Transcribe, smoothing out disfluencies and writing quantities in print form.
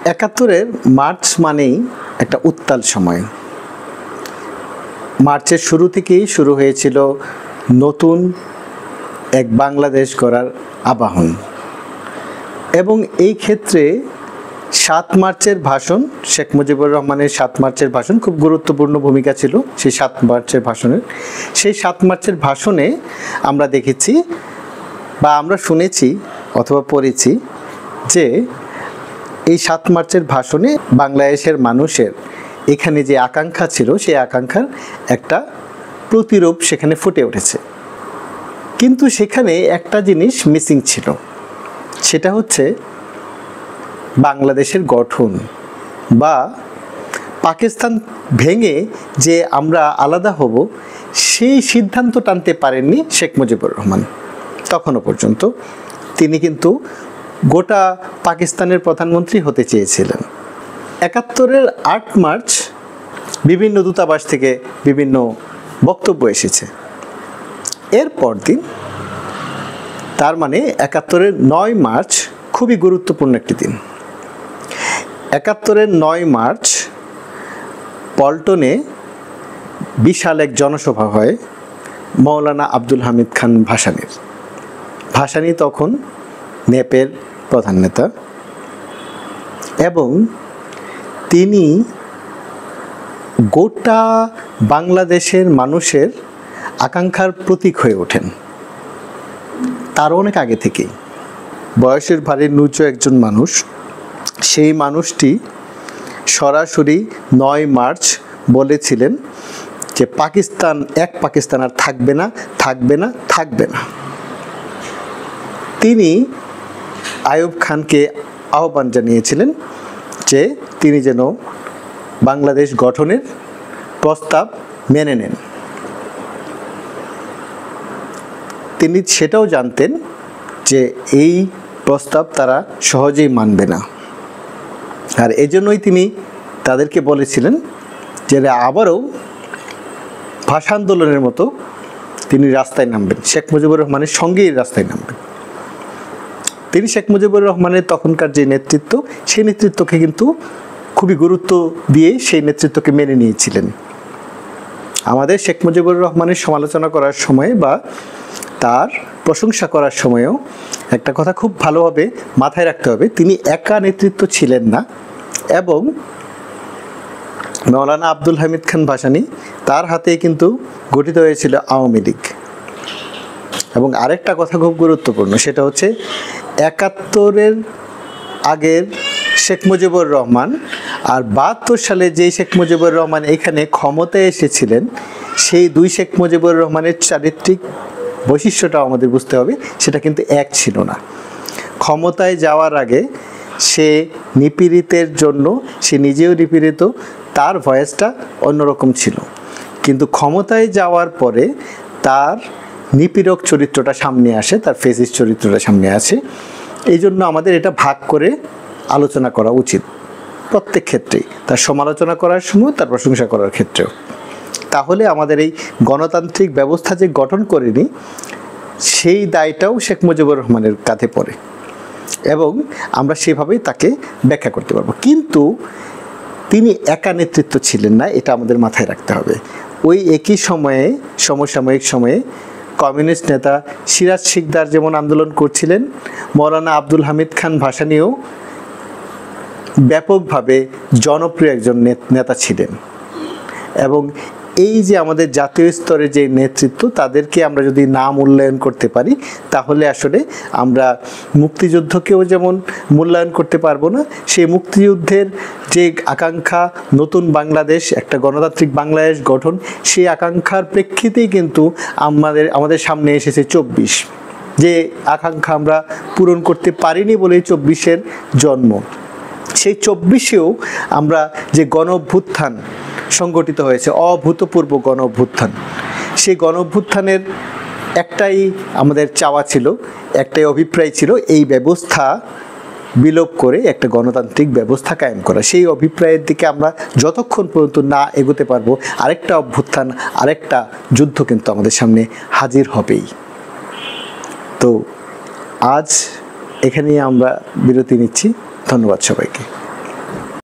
একাত্তরের মার্চ মানেই একটা উত্তাল সময়। মার্চের শুরু থেকেই শুরু হয়েছিল নতুন এক বাংলাদেশ গড়ার আবাহন, এবং এই ক্ষেত্রে ৭ মার্চের ভাষণ, শেখ মুজিবুর রহমানের ৭ মার্চের ভাষণ খুব গুরুত্বপূর্ণ ভূমিকা ছিল। সেই ৭ মার্চের ভাষণের সেই ৭ মার্চের ভাষণে আমরা দেখেছি বা আমরা শুনেছি অথবা পড়েছি যে এই ৭ মার্চের ভাষণে বাংলাদেশের মানুষের এখানে যে আকাঙ্ক্ষা ছিল সেই আকাঙ্ক্ষার একটা প্রতিরূপ সেখানে ফুটে উঠেছে। কিন্তু সেখানে একটা জিনিস মিসিং ছিল, সেটা হচ্ছে বাংলাদেশের গঠন বা পাকিস্তান ভেঙে যে আমরা আলাদা হব সেই সিদ্ধান্ত টানতে পারেননি শেখ মুজিবুর রহমান। তখনও পর্যন্ত তিনি কিন্তু গোটা পাকিস্তানের প্রধানমন্ত্রী হতে চেয়েছিলেন। একাত্তরের ৮ মার্চ বিভিন্ন দূতাবাস থেকে বিভিন্ন বক্তব্য এসেছে। এরপর দিন, তার মানে একাত্তরের ৯ মার্চ খুবই গুরুত্বপূর্ণ একটি দিন। একাত্তরের ৯ মার্চ পল্টনে বিশাল এক জনসভা হয় মৌলানা আব্দুল হামিদ খান ভাসানীর। ভাসানী তখন নেপের প্রধান নেতা, এবং তিনি গোটা বাংলাদেশের মানুষের আকাঙ্ক্ষার প্রতীক হয়ে ওঠেন। তার অনেক আগে থেকেই বয়সের ভারী নুচু একজন মানুষ, সেই মানুষটি সরাসরি ৯ মার্চ বলেছিলেন যে পাকিস্তান, এক পাকিস্তান আর থাকবে না, থাকবে না, থাকবে না। তিনি আইয়ুব খানকে আহ্বান জানিয়েছিলেন যে তিনি যেন বাংলাদেশ গঠনের প্রস্তাব মেনে নেন। তিনি সেটাও জানতেন যে এই প্রস্তাব তারা সহজেই মানবে না, আর এজন্যই তিনি তাদেরকে বলেছিলেন যে আবারও ভাষা আন্দোলনের মতো তিনি রাস্তায় নামবেন, শেখ মুজিবুর রহমানের সঙ্গেই রাস্তায় নামবেন। তিনি শেখ মুজিবুর রহমানের তখনকার যে নেতৃত্ব, সেই নেতৃত্বকে কিন্তু খুবই গুরুত্ব দিয়ে সেই নেতৃত্বকে মেনে নিয়েছিলেন। আমাদের শেখ মুজিবুর রহমানের সমালোচনা করার সময় বা তার প্রশংসা করার সময়ও একটা কথা খুব ভালোভাবে মাথায় রাখতে হবে, তিনি একা নেতৃত্ব ছিলেন না, এবং মৌলানা আব্দুল হামিদ খান ভাসানী তার হাতেই কিন্তু গঠিত হয়েছিল আওয়ামী লীগ। এবং আরেকটা কথা খুব গুরুত্বপূর্ণ, সেটা হচ্ছে একাত্তরের আগের শেখ মুজিবুর রহমান আর ৭২ সালে যেই শেখ মুজিবুর রহমান এখানে ক্ষমতায় এসেছিলেন, সেই দুই শেখ মুজিবুর রহমানের চারিত্রিক বৈশিষ্ট্যটাও আমাদের বুঝতে হবে, সেটা কিন্তু এক ছিল না। ক্ষমতায় যাওয়ার আগে সে নিপীড়িতের জন্য, সে নিজেও নিপীড়িত, তার ভয়েসটা অন্যরকম ছিল, কিন্তু ক্ষমতায় যাওয়ার পরে তার নিপীড়ক চরিত্রটা সামনে আসে, তার ফেসিস্ট চরিত্রটা সামনে আসে। এই জন্য আমাদের এটা ভাগ করে আলোচনা করা উচিত প্রত্যেক ক্ষেত্রেই, তার সমালোচনা করার সময়, তার প্রশংসা করার ক্ষেত্রেও। তাহলে আমাদের এই গণতান্ত্রিক ব্যবস্থা যে গঠন করেনি, সেই দায়টাও শেখ মুজিবুর রহমানের কাঁধে পড়ে, এবং আমরা সেভাবেই তাকে ব্যাখ্যা করতে পারবো। কিন্তু তিনি একা নেতৃত্ব ছিলেন না, এটা আমাদের মাথায় রাখতে হবে। ওই একই সময়ে, সমসাময়িক সময়ে কমিউনিস্ট নেতা সিরাজ শিকদার যেমন আন্দোলন করছিলেন, মৌলানা আব্দুল হামিদ খান ভাসানীও ব্যাপকভাবে জনপ্রিয় একজন নেতা ছিলেন। এবং এই যে আমাদের জাতীয় স্তরে যে নেতৃত্ব, তাদেরকে আমরা যদি না মূল্যায়ন করতে পারি, তাহলে আসলে আমরা মুক্তিযুদ্ধকেও যেমন মূল্যায়ন করতে পারবো না, সেই মুক্তিযুদ্ধের যে আকাঙ্ক্ষা, নতুন বাংলাদেশ, একটা গণতান্ত্রিক বাংলাদেশ গঠন, সেই আকাঙ্ক্ষার প্রেক্ষিতেই কিন্তু আমাদের সামনে এসেছে ২৪, যে আকাঙ্ক্ষা আমরা পূরণ করতে পারিনি বলেই ২৪-এর জন্ম। সেই ২৪-এও আমরা যে গণ অভ্যুত্থান সংগঠিত হয়েছে, অভূতপূর্ব গণ অভ্যুত্থান, সেই গণ অভ্যুত্থানের একটাই আমাদের চাওয়া ছিল, একটাই অভিপ্রায় ছিল, এই ব্যবস্থা বিলোপ করে একটা গণতান্ত্রিক ব্যবস্থা কায়েম করা। সেই অভিপ্রায়ের দিকে আমরা যতক্ষণ পর্যন্ত না এগোতে পারবো, আরেকটা অভ্যুত্থান, আরেকটা যুদ্ধ কিন্তু আমাদের সামনে হাজির হবেই। তো আজ এখানেই আমরা বিরতি নিচ্ছি। ধন্যবাদ সবাইকে।